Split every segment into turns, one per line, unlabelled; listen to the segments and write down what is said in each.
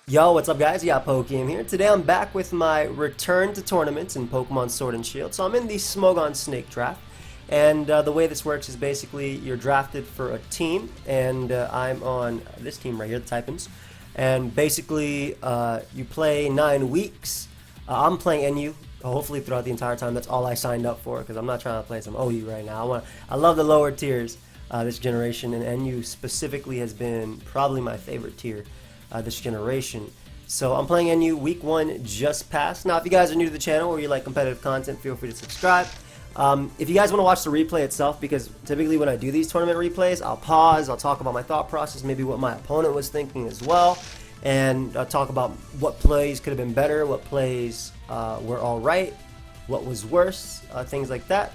Yo, what's up guys? Yeah, pokeaim here. Today I'm back with my return to tournaments in Pokemon Sword and Shield. So I'm in the Smogon Snake draft, and the way this works is basically you're drafted for a team, and I'm on this team right here, the Typins. And basically you play 9 weeks. I'm playing NU, hopefully throughout the entire time. That's all I signed up for, because I'm not trying to play some OU right now. I love the lower tiers this generation, and NU specifically has been probably my favorite tier this generation. So I'm playing NU. Week 1 just passed. Now if you guys are new to the channel or you like competitive content, feel free to subscribe. If you guys want to watch the replay itself, because typically when I do these tournament replays, I'll pause, I'll talk about my thought process, maybe what my opponent was thinking as well, and I'll talk about what plays could have been better, what plays were alright, what was worse, things like that.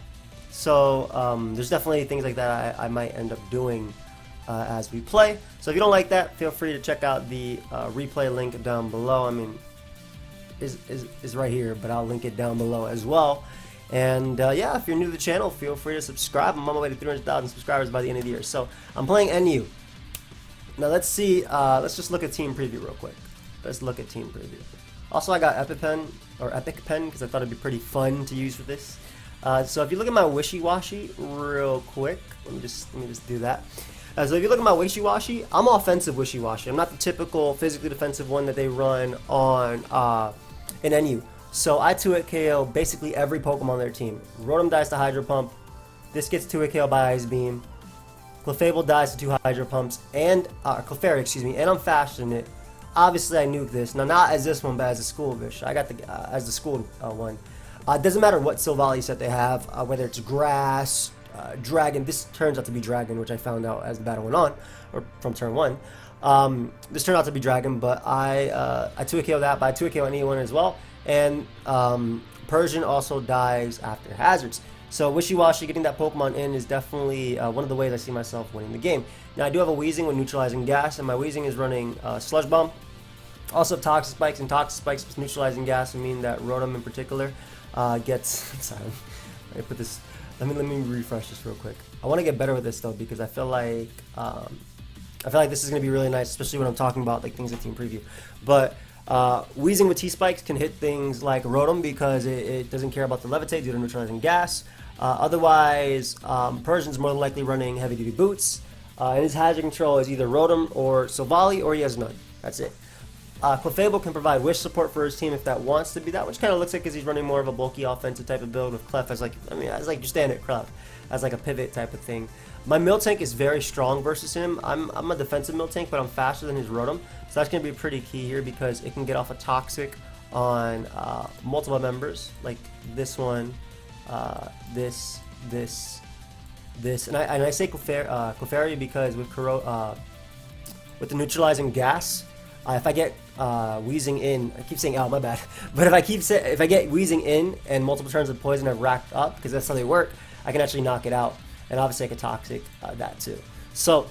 So there's definitely things like that I might end up doing as we play. So if you don't like that, feel free to check out the replay link down below. I mean, is right here, but I'll link it down below as well. And yeah, if you're new to the channel, feel free to subscribe. I'm on my way to 300,000 subscribers by the end of the year. So I'm playing NU. Now let's see. Let's just look at team preview real quick. Let's look at team preview. Also, I got Epic Pen because I thought it'd be pretty fun to use for this. So if you look at my Wishiwashi real quick, let me just do that. So if you look at my Wishiwashi, I'm offensive Wishiwashi. I'm not the typical physically defensive one that they run on in NU. So I 2-hit KO basically every Pokemon on their team. Rotom dies to Hydro Pump. This gets 2-hit KO by Ice Beam. Clefable dies to 2 Hydro Pumps, and Clefairy, excuse me, and I'm faster than it. Obviously I nuke this. Now not as this one, but as a school Vish. I got the as the school one. It doesn't matter what Silvally set they have, whether it's Grass, Dragon. This turns out to be Dragon, which I found out as the battle went on, or from turn 1. This turned out to be Dragon, but I 2-hit KO that, but I 2-hit KO anyone as well. And Persian also dies after hazards. So Wishiwashi, getting that Pokemon in is definitely one of the ways I see myself winning the game. Now I do have a Weezing with neutralizing gas, and my Weezing is running Sludge Bomb. Also have Toxic Spikes, and Toxic Spikes with neutralizing gas would mean that Rotom in particular gets. Sorry, let me put this. Let me refresh this real quick. I want to get better with this though, because I feel like this is gonna be really nice, especially when I'm talking about like things in team preview. But Weezing with T-Spikes can hit things like Rotom because it doesn't care about the Levitate due to neutralizing gas. Otherwise, Persian's more than likely running heavy duty boots, and his hazard control is either Rotom or Silvally, or he has none. That's it. Clefable can provide wish support for his team if that wants to be that, which kind of looks like because he's running more of a bulky offensive type of build with Clef as like, as like your standard Clef, as like a pivot type of thing. My Miltank is very strong versus him. I'm a defensive Miltank, but I'm faster than his Rotom, so that's going to be pretty key here because it can get off a Toxic on multiple members, like this one, this, and I say Clefairy because with the neutralizing gas. If I get Weezing in, I keep saying my bad. But if I get Weezing in and multiple turns of poison I've racked up, because that's how they work, I can actually knock it out. And obviously I can Toxic that too. So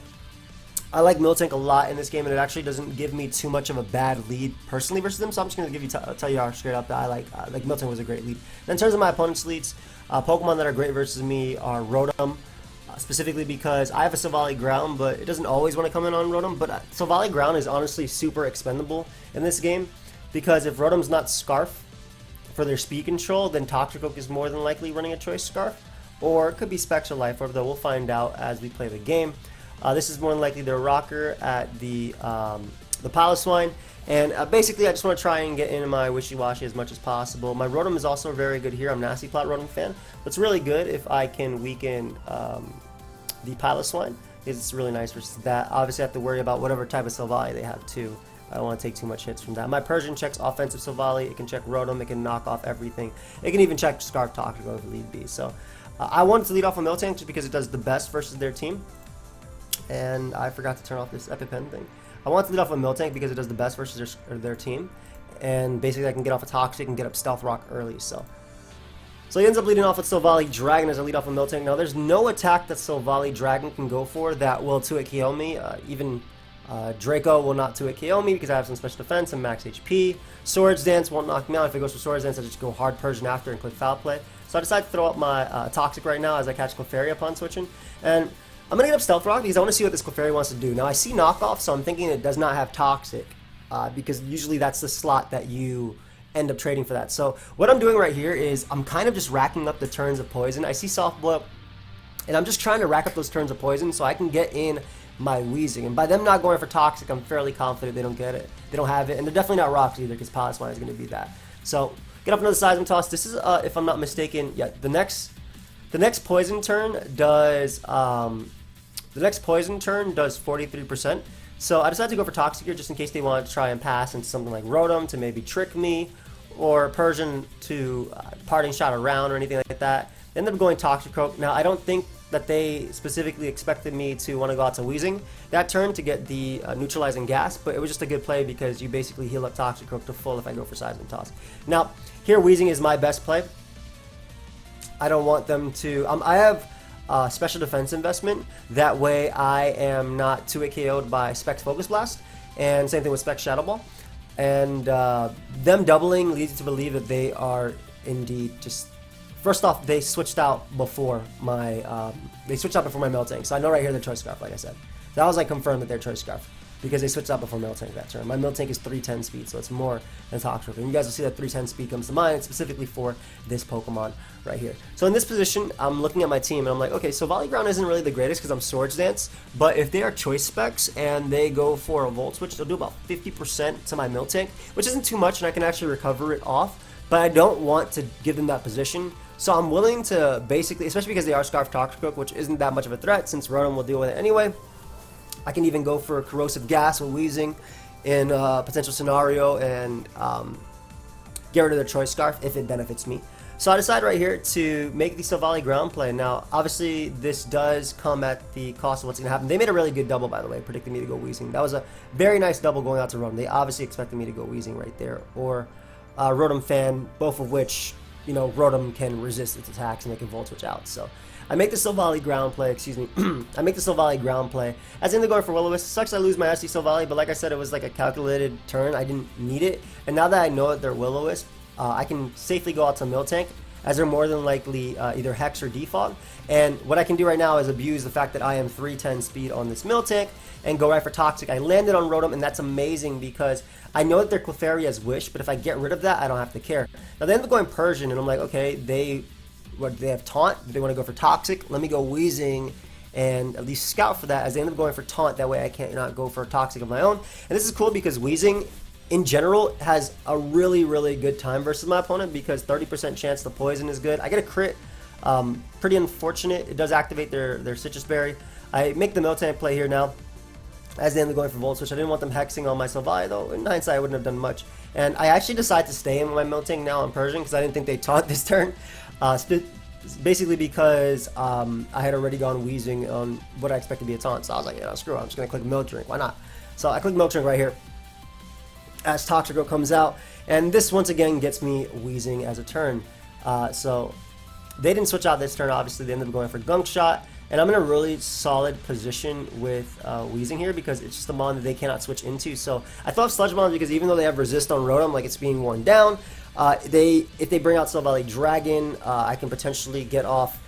I like Miltank a lot in this game, and it actually doesn't give me too much of a bad lead personally versus them. So I'm just gonna tell you straight up that I like Miltank was a great lead. And in terms of my opponent's leads, Pokemon that are great versus me are Rotom. Specifically because I have a Silvally Ground, but it doesn't always want to come in on Rotom. But Silvally Ground is honestly super expendable in this game, because if Rotom's not Scarf for their speed control, then Toxic Oak is more than likely running a choice Scarf, or it could be Specs or Life Orb, though we'll find out as we play the game. This is more than likely their Rocker at the Piloswine, and basically I just want to try and get into my Wishiwashi as much as possible. My Rotom is also very good here. I'm a Nasty Plot Rotom fan, but it's really good if I can weaken the Piloswine, because it's really nice versus that. Obviously I have to worry about whatever type of Silvally they have too. I don't want to take too much hits from that. My Persian checks offensive Silvally, it can check Rotom, it can knock off everything. It can even check Scarf Toxic if lead be. So I wanted to lead off a Miltank just because it does the best versus their team. And I forgot to turn off this EpiPen thing. I want to lead off a Miltank because it does the best versus their team. And basically I can get off a Toxic and get up Stealth Rock early. So he ends up leading off with Silvally-Dragon as a lead off of Miltank. Now there's no attack that Silvally-Dragon can go for that will 2-hit KO me, even Draco will not 2-hit KO me because I have some special defense and max HP. Swords Dance won't knock me out. If it goes for Swords Dance, I just go hard Persian after and click Foul Play. So I decided to throw up my Toxic right now as I catch Clefairy upon switching. And I'm going to get up Stealth Rock because I want to see what this Clefairy wants to do. Now I see Knockoff, so I'm thinking it does not have Toxic because usually that's the slot that you end up trading for that. So what I'm doing right here is I'm kind of just racking up the turns of Poison. I see Soft Blow, and I'm just trying to rack up those turns of Poison so I can get in my Weezing. And by them not going for Toxic, I'm fairly confident they don't get it. They don't have it, and they're definitely not Rocks either because Pilot Spine is going to be that. So get up another Seismic Toss. This is, if I'm not mistaken, yeah, the next Poison turn does 43%. So I decided to go for Toxic here just in case they want to try and pass into something like Rotom to maybe trick me, or Persian to Parting Shot around or anything like that. They ended up going Toxicroak. Now I don't think that they specifically expected me to want to go out to Weezing that turn to get the neutralizing gas, but it was just a good play because you basically heal up Toxicroak to full if I go for Seismic Toss. Now here Weezing is my best play. I don't want them to. I have special defense investment. That way I am not 2-hit KO'd by Specs Focus Blast, and same thing with Specs Shadow Ball. And them doubling leads you to believe that they are indeed just. First off, they switched out before my Miltank, so I know right here they're Choice Scarf, like I said. That was like confirmed that they're Choice Scarf because they switched out before Miltank that turn. My Miltank is 310 speed, so it's more than Toxicroak. And you guys will see that 310 speed comes to mind, specifically for this Pokemon right here. So in this position, I'm looking at my team and I'm like, okay, so Silvally-Dragon isn't really the greatest because I'm Swords Dance, but if they are Choice Specs and they go for a Volt Switch, they'll do about 50% to my Miltank, which isn't too much, and I can actually recover it off, but I don't want to give them that position. So I'm willing to basically, especially because they are Scarf Toxicroak, which isn't that much of a threat since Rotom will deal with it anyway. I can even go for Corrosive Gas with Weezing in a potential scenario and get rid of their Choice Scarf if it benefits me. So I decided right here to make the Silvally ground play. Now, obviously, this does come at the cost of what's going to happen. They made a really good double, by the way, predicting me to go Weezing. That was a very nice double going out to Rotom. They obviously expected me to go Weezing right there, or Rotom Fan, both of which, you know, Rotom can resist its attacks and they can Volt Switch out. So I make the Silvally ground play, excuse me. I make the Silvally ground play. As in the going for Will-O-Wisp. Sucks I lose my SD Silvally, but like I said, it was like a calculated turn. I didn't need it. And now that I know that they're Will-O-Wisp, I can safely go out to Miltank, as they're more than likely either Hex or Defog. And what I can do right now is abuse the fact that I am 310 speed on this Miltank and go right for Toxic. I landed on Rotom, and that's amazing because I know that their Clefairy has Wish, but if I get rid of that, I don't have to care. Now they end up going Persian, and I'm like, okay, they have Taunt. They want to go for Toxic. Let me go Weezing and at least scout for that, as they end up going for Taunt. That way I can't not go for Toxic of my own. And this is cool because Weezing in general has a really, really good time versus my opponent because 30% chance the Poison is good. I get a crit. Pretty unfortunate. It does activate their Citrus Berry. I make the Miltank play here now, as they end up going for Volt Switch. I didn't want them hexing on my Silvally, though. In hindsight, I wouldn't have done much. And I actually decided to stay in my Miltank now on Persian because I didn't think they taunt this turn. Basically because I had already gone Weezing on what I expect to be a taunt. So I was like, yeah, screw it. I'm just going to click Milk Drink. Why not? So I click Milk Drink right here as Toxicroak comes out. And this, once again, gets me Weezing as a turn. So they didn't switch out this turn, obviously. They ended up going for Gunk Shot. And I'm in a really solid position with Weezing here because it's just a mon that they cannot switch into. So I thought of Sludge Mon because even though they have Resist on Rotom, like it's being worn down, if they bring out Silvally-Dragon, I can potentially get off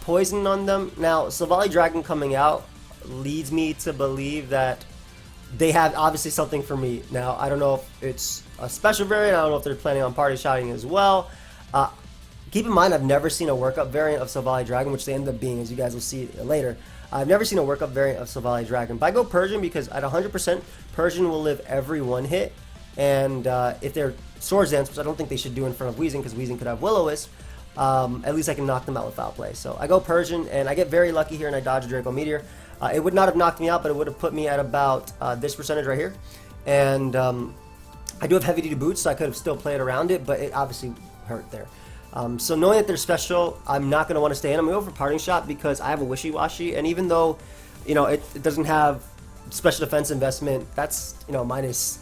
Poison on them. Now, Silvally-Dragon coming out leads me to believe that they have obviously something for me. Now, I don't know if it's a special variant. I don't know if they're planning on Party Shotting as well. Keep in mind, I've never seen a workup variant of Silvally-Dragon, which they end up being, as you guys will see later. I've never seen a workup variant of Silvally-Dragon. But I go Persian because at 100%, Persian will live every one hit. And if they're Swords Dance, which I don't think they should do in front of Weezing because Weezing could have Will-O-Wisp, at least I can knock them out with Foul Play. So I go Persian, and I get very lucky here, and I dodge a Draco Meteor. It would not have knocked me out, but it would have put me at about this percentage right here. And I do have heavy duty boots, so I could have still played around it, but it obviously hurt there. So knowing that they're special, I'm not going to want to stay in. I'm going to go for Parting Shot because I have a Wishiwashi, and even though, you know, it doesn't have special defense investment, that's, you know, that's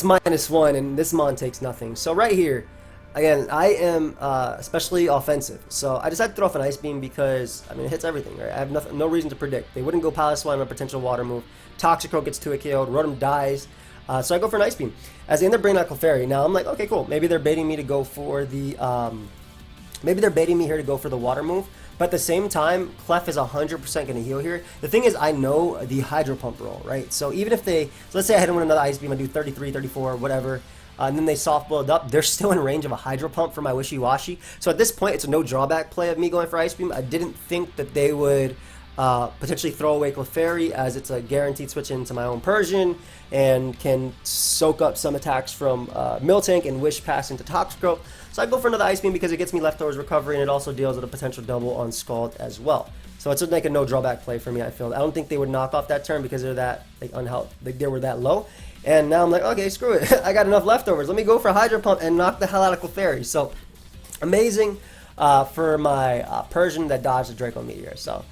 -1, and this mon takes nothing. So right here, Again, I am especially offensive, so I decided to throw off an Ice Beam because, I mean, it hits everything, right? I have nothing, no reason to predict. They wouldn't go Piloswine on a potential water move. Toxicroak gets 2-hit KO'd, Rotom dies, so I go for an Ice Beam. As they end up bringing out Clefairy, now I'm like, okay, cool. Maybe they're baiting me to go for the, maybe they're baiting me here to go for the water move. But at the same time, Clef is 100% going to heal here. The thing is, I know the Hydro Pump roll, right? So even if they, so let's say I hit them with another Ice Beam, I do 33, 34, whatever, and then they soft boiled up, they're still in range of a Hydro Pump for my Wishiwashi. So at this point, it's a no drawback play of me going for Ice Beam. I didn't think that they would potentially throw away Clefairy, as it's a guaranteed switch into my own Persian and can soak up some attacks from Miltank and Wish Pass into Toxicroak. So I go for another Ice Beam because it gets me Leftovers recovery, and it also deals with a potential double on Scald as well. So it's like a no drawback play for me, I feel. I don't think they would knock off that turn because they're that like they were that low. And now I'm like, okay, screw it. I got enough Leftovers. Let me go for Hydro Pump and knock the hell out of Clefairy. So amazing for my Persian that dodged the Draco Meteor. So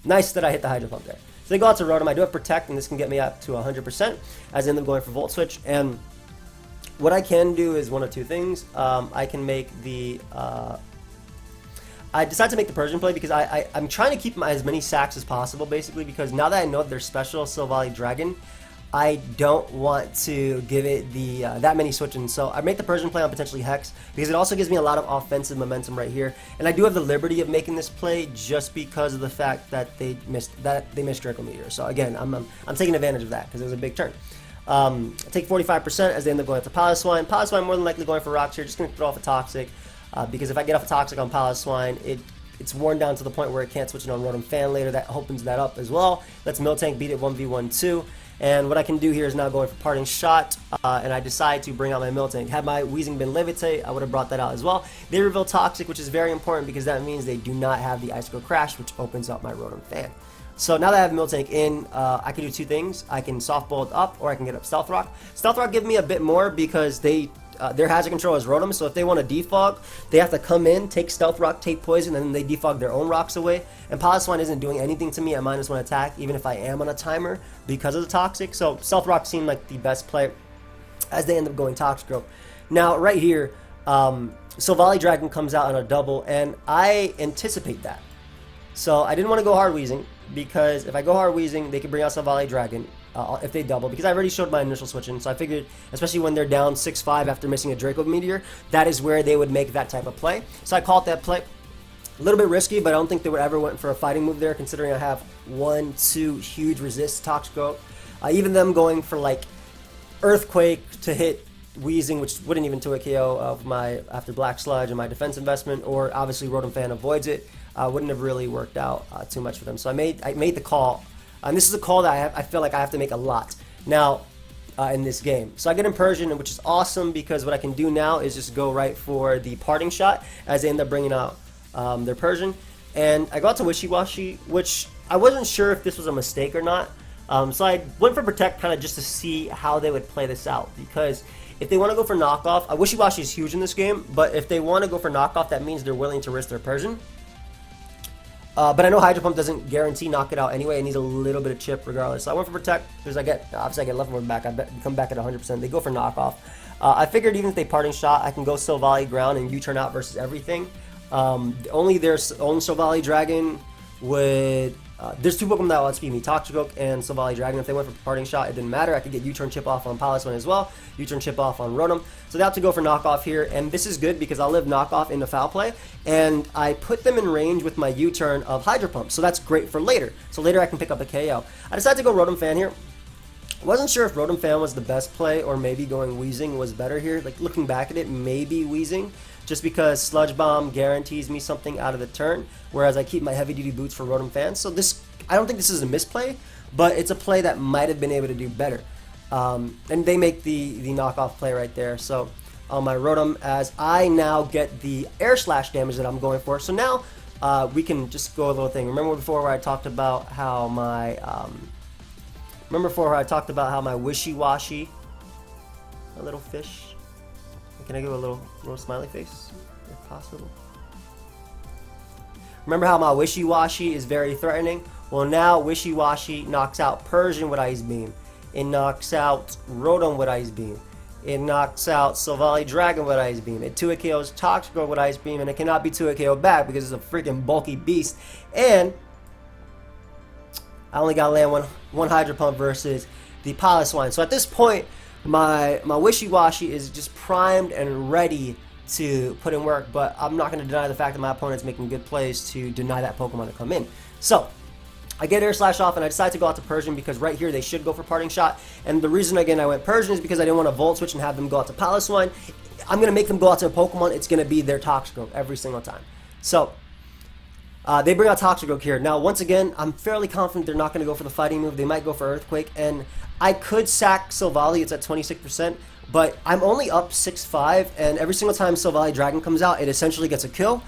nice that I hit the Hydro Pump there. So they go out to Rotom. I do have Protect, and this can get me up to 100% as I end up going for Volt Switch. And what I can do is one of two things. I can make the... I decided to make the Persian play because I'm trying to keep as many sacks as possible, basically, because now that I know they're special Silvally-Dragon, I don't want to give it the that many switch-ins. So I make the Persian play on potentially Hex because it also gives me a lot of offensive momentum right here. And I do have the liberty of making this play just because of the fact that they missed Draco Meteor. So again, I'm taking advantage of that because it was a big turn. I take 45% as they end up going to Piloswine. Piloswine more than likely going for Rocks here, just going to throw off a Toxic. Because if I get off a Toxic on Piloswine, it's worn down to the point where it can't switch it on Rotom Fan later. That opens that up as well. Lets Miltank beat it 1v1 2. And what I can do here is now going for Parting Shot, and I decide to bring out my Miltank. Had my Weezing been Levitate, I would have brought that out as well. They reveal Toxic, which is very important because that means they do not have the Icicle Crash, which opens up my Rotom Fan. So now that I have Miltank in, I can do two things. I can Soft Bolt up, or I can get up Stealth Rock. Stealth Rock give me a bit more because their hazard control is Rotom, so if they want to defog, they have to come in, take Stealth Rock, take Poison, and then they defog their own rocks away. And Piloswine isn't doing anything to me at -1 attack, even if I am on a timer because of the Toxic. So Stealth Rock seemed like the best play as they end up going Toxicroak. Now, right here, Silvally-Dragon comes out on a double, and I anticipate that. So I didn't want to go hard Weezing, because if I go hard Weezing, they could bring out Silvally-Dragon if they double, because I already showed my initial switch in. So I figured, especially when they're down 6-5 after missing a Draco Meteor, that is where they would make that type of play. So I called that play. A little bit risky, but I don't think they would ever went for a fighting move there, considering I have 1-2 huge resist Toxicroak. Even them going for like Earthquake to hit Weezing, which wouldn't even 2-hit KO of my after Black Sludge and my defense investment, or obviously Rotom Fan avoids it, wouldn't have really worked out too much for them. So I made the call, and this is a call that I feel like I have to make a lot now in this game. So I get in Persian, which is awesome because what I can do now is just go right for the Parting Shot as they end up bringing out their Persian. And I go out to Wishiwashi, which I wasn't sure if this was a mistake or not. So I went for Protect kind of just to see how they would play this out, because if they want to go for knockoff, Wishiwashi is huge in this game, but if they want to go for knockoff, that means they're willing to risk their Persian. But I know Hydro Pump doesn't guarantee knock it out anyway. It needs a little bit of chip regardless. So I went for Protect because obviously I get Leftover back. I come back at 100%. They go for knockoff. I figured even if they Parting Shot, I can go Silvally ground and U-turn out versus everything. Only their own Silvally-Dragon would... there's two Pokemon that will outspeed me, Toxicroak and Silvally-Dragon. If they went for Parting Shot, it didn't matter. I could get U-turn chip off on Piloswine as well, U-turn chip off on Rotom. So they have to go for knockoff here, and this is good because I'll live knockoff into foul play, and I put them in range with my U-turn of Hydro Pump, so that's great for later. So later I can pick up a KO. I decided to go Rotom Fan here. Wasn't sure if Rotom Fan was the best play or maybe going Weezing was better here. Like looking back at it, maybe Weezing, just because Sludge Bomb guarantees me something out of the turn, whereas I keep my heavy duty boots for Rotom Fan. So this, I don't think this is a misplay, but it's a play that might have been able to do better. And they make the knockoff play right there. So on my Rotom, as I now get the Air Slash damage that I'm going for. So now we can just go a little thing. Remember before where I talked about how my Wishiwashi, a little fish. Can I give a little smiley face, if possible? Remember how my Wishiwashi is very threatening? Well, now Wishiwashi knocks out Persian with Ice Beam. It knocks out Rotom with Ice Beam. It knocks out Silvally-Dragon with Ice Beam. It 2-hit KOs Toxicroak with Ice Beam, and it cannot be 2-hit KO back because it's a freaking bulky beast. And I only got to land one Hydro Pump versus the Piloswine. So at this point, my Wishiwashi is just primed and ready to put in work, but I'm not going to deny the fact that my opponent's making good plays to deny that Pokemon to come in. So I get Air Slash off, and I decide to go out to Persian because right here they should go for Parting Shot. And the reason, again, I went Persian is because I didn't want to Volt Switch and have them go out to Piloswine. I'm going to make them go out to a Pokemon. It's going to be their Toxicroak every single time. So they bring out Toxicroak here. Now, once again, I'm fairly confident they're not going to go for the fighting move. They might go for Earthquake, and I could sack Silvally. It's at 26%, but I'm only up 6-5, and every single time Silvally-Dragon comes out, it essentially gets a kill.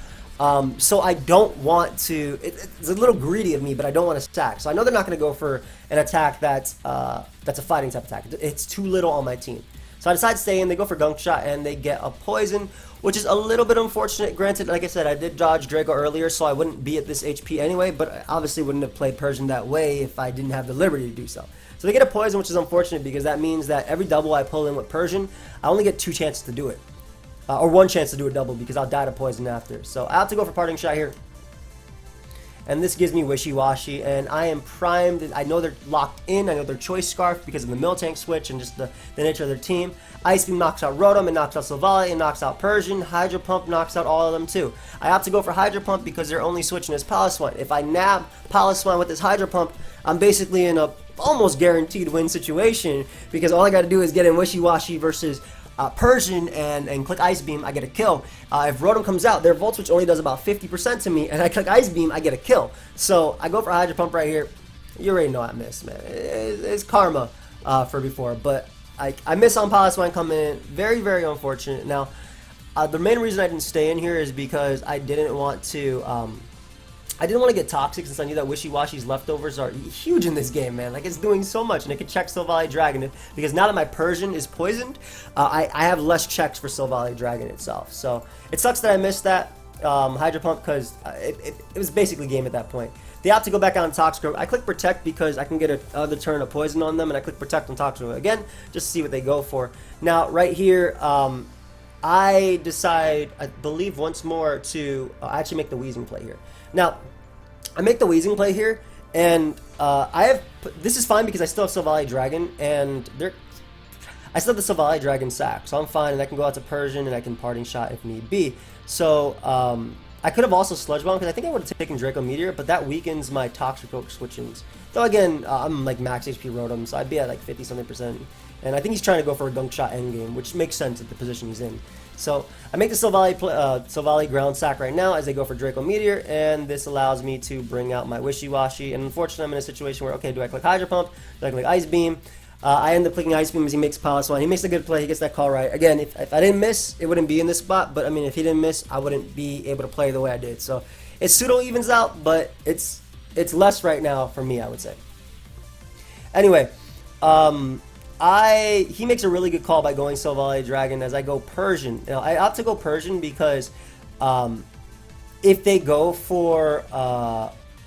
So I don't want to, it's a little greedy of me, but I don't want to stack. So I know they're not going to go for an attack that's a fighting type attack. It's too little on my team. So I decide to stay in, they go for Gunk Shot, and they get a Poison, which is a little bit unfortunate. Granted, like I said, I did dodge Draco earlier, so I wouldn't be at this HP anyway, but I obviously wouldn't have played Persian that way if I didn't have the liberty to do so. So they get a Poison, which is unfortunate because that means that every double I pull in with Persian, I only get 2 chances to do it. Or 1 chance to do a double because I'll die to Poison after. So I have to go for Parting Shot here. And this gives me Wishiwashi, and I am primed. I know they're locked in. I know they're Choice Scarf because of the Miltank switch and just the nature of their team. Ice Beam knocks out Rotom, it knocks out Silvally, it knocks out Persian. Hydro Pump knocks out all of them too. I have to go for Hydro Pump because they're only switching as Piloswine. If I nab Piloswine with this Hydro Pump, I'm basically in a almost guaranteed win situation because all I got to do is get in Wishiwashi versus Persian and click Ice Beam, I get a kill. If Rotom comes out, their Volt Switch only does about 50% to me, and I click Ice Beam, I get a kill. So I go for Hydro Pump right here. You already know I missed, man. It's karma for before, but I miss on Piloswine coming in. Very, very unfortunate. Now, the main reason I didn't stay in here is because I didn't want to get toxic since I knew that Wishiwashi's leftovers are huge in this game, man. Like, it's doing so much, and I could check Silvally-Dragon because now that my Persian is poisoned, I have less checks for Silvally-Dragon itself. So it sucks that I missed that Hydro Pump because it was basically game at that point. They have to go back out on Toxicroak. I click Protect because I can get another turn of Poison on them, and I click Protect on Toxicroak again just to see what they go for. Now, right here, I decide, I believe once more to actually make the Wheezing play here. Now, I make the Wheezing play here, and this is fine because I still have Silvally-Dragon, and I still have the Silvally-Dragon sack, so I'm fine, and I can go out to Persian, and I can Parting Shot if need be. So, I could have also Sludge Bomb, because I think I would have taken Draco Meteor, but that weakens my Toxicroak switch-ins. Though again, I'm like max HP Rotom, so I'd be at like 50-something%. And I think he's trying to go for a Gunk Shot endgame, which makes sense at the position he's in. So I make the Silvally ground sack right now as they go for Draco Meteor, and this allows me to bring out my Wishiwashi. And unfortunately, I'm in a situation where, okay, do I click Hydro Pump? Do I click Ice Beam? I end up clicking Ice Beam as he makes Piloswine. He makes a good play. He gets that call right. Again, if I didn't miss, it wouldn't be in this spot. But, I mean, if he didn't miss, I wouldn't be able to play the way I did. So it pseudo-evens out, but it's less right now for me, I would say. Anyway, he makes a really good call by going Silvally-Dragon as I go Persian. Now, I opt to go Persian because if they go for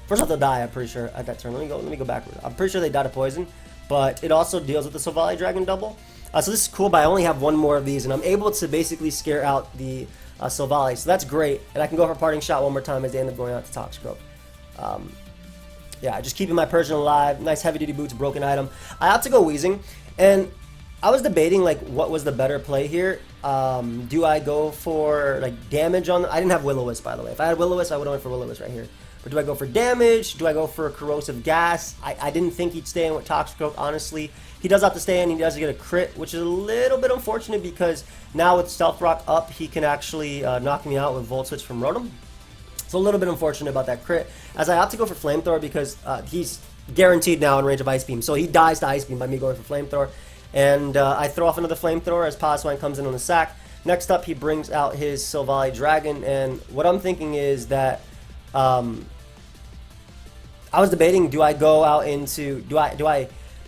first off they'll die, I'm pretty sure at that turn. Let me go backwards. I'm pretty sure they die to Poison, but it also deals with the Silvally-Dragon double. So this is cool, but I only have one more of these, and I'm able to basically scare out the Silvally. So that's great, and I can go for Parting Shot one more time as they end up going out to Toxicroak. Yeah, just keeping my Persian alive. Nice heavy-duty boots, broken item. I have to go Wheezing, and I was debating like what was the better play here. Do I go for like damage on? I didn't have Will-O-Wisp, by the way. If I had Will-O-Wisp, I would have went for Will-O-Wisp right here. But do I go for damage? Do I go for Corrosive Gas? I didn't think he'd stay in with Toxicroak, honestly. He does have to stay in. He does get a crit, which is a little bit unfortunate because now with Stealth Rock up, he can actually knock me out with Volt Switch from Rotom. It's a little bit unfortunate about that crit, as I have to go for Flamethrower because he's guaranteed now in range of Ice Beam. So he dies to Ice Beam by me going for Flamethrower. And I throw off another Flamethrower as Piloswine comes in on the sack. Next up, he brings out his Silvally-Dragon. And what I'm thinking is that I was debating, do I go out into do I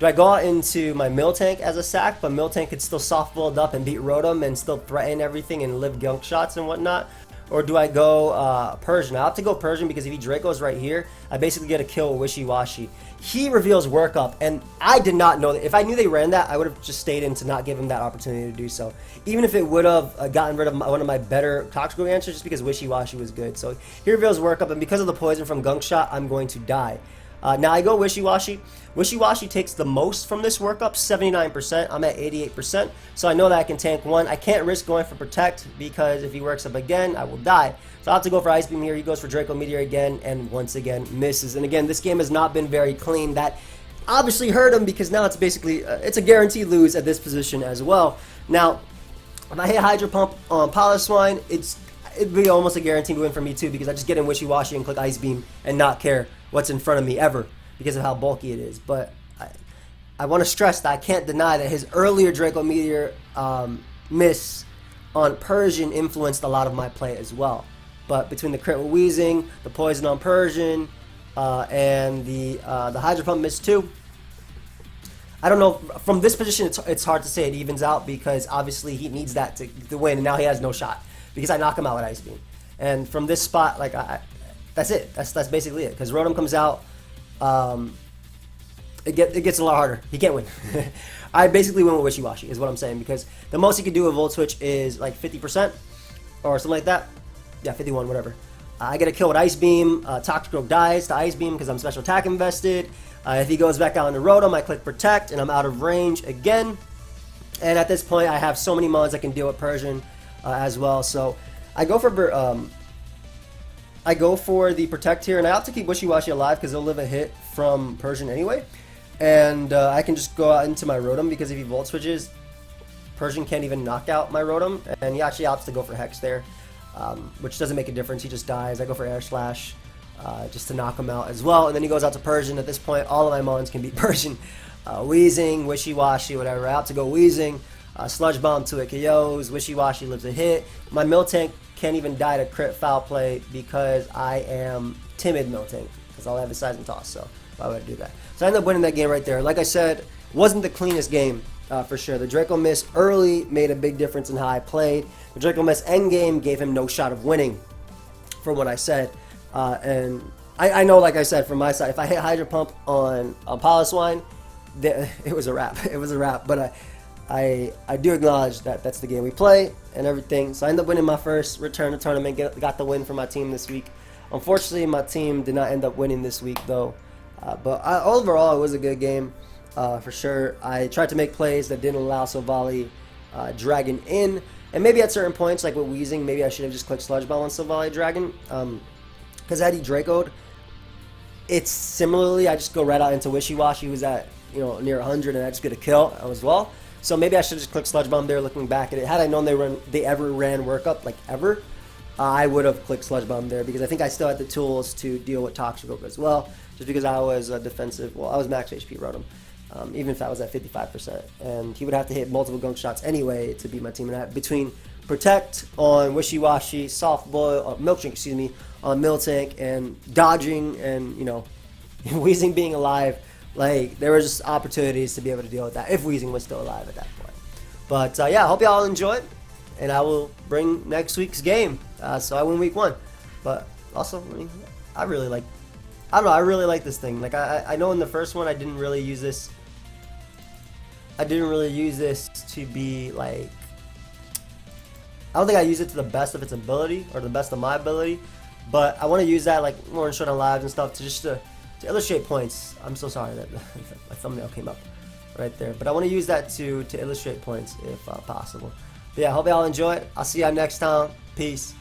go out into my Miltank as a sack, but Miltank could still soft build up and beat Rotom and still threaten everything and live Gunk Shots and whatnot? or do I go Persian? I have to go Persian because if he Draco's right here, I basically get a kill with Wishiwashi. He reveals work up, and I did not know that. If I knew they ran that, I would have just stayed in to not give him that opportunity to do so. Even if it would have gotten rid of one of my better Toxical answers, just because Wishiwashi was good. So he reveals work up, and because of the poison from Gunk Shot, I'm going to die. Now I go Wishiwashi. Wishiwashi takes the most from this workup, 79%. I'm at 88%, so I know that I can tank one. I can't risk going for Protect because if he works up again, I will die. So I'll have to go for Ice Beam here. He goes for Draco Meteor again, and once again misses. And again, this game has not been very clean. That obviously hurt him because now it's basically it's a guaranteed lose at this position as well. Now, if I hit Hydro Pump on Piloswine, it'd be almost a guaranteed win for me too because I just get in Wishiwashi and click Ice Beam and not care what's in front of me ever because of how bulky it is. But I want to stress that I can't deny that his earlier Draco Meteor miss on Persian influenced a lot of my play as well. But between the crit with Weezing, the poison on Persian, and the Hydro Pump miss too, I don't know. From this position, it's hard to say it evens out because obviously he needs that to win, and now he has no shot because I knock him out with Ice Beam. And from this spot, like that's it. That's basically it. Because Rotom comes out, it gets a lot harder. He can't win. I basically win with Wishiwashi is what I'm saying because the most he could do with Volt Switch is like 50% or something like that. Yeah, 51, whatever. I get a kill with Ice Beam. Toxic dies to Ice Beam because I'm special attack invested. If he goes back down to Rotom, I click Protect, and I'm out of range again. And at this point, I have so many mons I can deal with Persian as well. So I go for the Protect here, and I have to keep Wishiwashi alive because he'll live a hit from Persian anyway. And I can just go out into my Rotom because if he Volt Switches, Persian can't even knock out my Rotom. And he actually opts to go for Hex there, which doesn't make a difference. He just dies. I go for Air Slash just to knock him out as well. And then he goes out to Persian. At this point, all of my mons can beat Persian. Weezing, Wishiwashi, whatever. I have to go Weezing. Sludge Bomb to it KOs. Wishiwashi lives a hit. My Miltank can't even die to crit foul play because I am timid Miltank because all I have is Size and Toss. So why would I do that? So I ended up winning that game right there. Like I said, it wasn't the cleanest game for sure. The Draco Miss early made a big difference in how I played. The Draco Miss end game gave him no shot of winning, from what I said. And I know, like I said, from my side, if I hit Hydro Pump on Piloswine, it was a wrap. It was a wrap. But I do acknowledge that that's the game we play and everything. So I ended up winning my first return to tournament. Got the win for my team this week. Unfortunately, my team did not end up winning this week, though. But overall, it was a good game for sure. I tried to make plays that didn't allow Silvally-Dragon in. And maybe at certain points, like with Weezing, maybe I should have just clicked Sludge Bomb on Silvally-Dragon. Because had he Draco'd, it's similarly, I just go right out into Wishiwashi, who's at near 100, and I just get a kill as well. So maybe I should just click Sludge Bomb there looking back at it. Had I known they ever ran workup, like ever, I would have clicked Sludge Bomb there because I think I still had the tools to deal with Toxic as well, just because I was defensive. Well, I was max HP Rotom, even if that was at 55%. And he would have to hit multiple Gunk Shots anyway to beat my team. And between Protect on Wishiwashi, Soft Boil, Milk Drink, excuse me, on Miltank, and dodging and, Weezing being alive, like, there were just opportunities to be able to deal with that if Weezing was still alive at that point. But, yeah, I hope y'all enjoyed, and I will bring next week's game. So I win week 1. But also, I really like, I don't know, I really like this thing. Like, I know in the first one I didn't really use this. I didn't really use this to be, like, I don't think I use it to the best of its ability or the best of my ability. But I want to use that, like, more in Showdown Lives and stuff to illustrate points. I'm so sorry that my thumbnail came up right there. But I want to use that to illustrate points if possible. But yeah, I hope y'all enjoy it. I'll see y'all next time. Peace.